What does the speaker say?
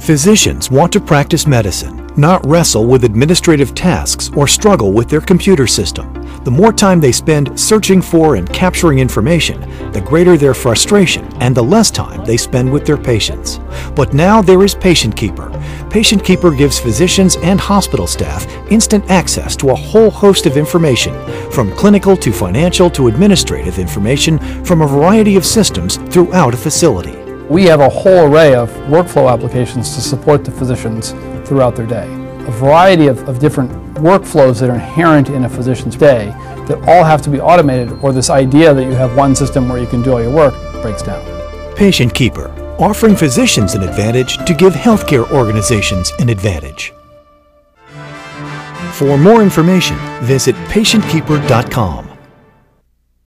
Physicians want to practice medicine, not wrestle with administrative tasks or struggle with their computer system. The more time they spend searching for and capturing information, the greater their frustration and the less time they spend with their patients. But now there is Patient Keeper. Patient Keeper gives physicians and hospital staff instant access to a whole host of information, from clinical to financial to administrative information from a variety of systems throughout a facility. We have a whole array of workflow applications to support the physicians throughout their day. A variety of different workflows that are inherent in a physician's day that all have to be automated, or this idea that you have one system where you can do all your work breaks down. Patient Keeper, offering physicians an advantage to give healthcare organizations an advantage. For more information, visit PatientKeeper.com.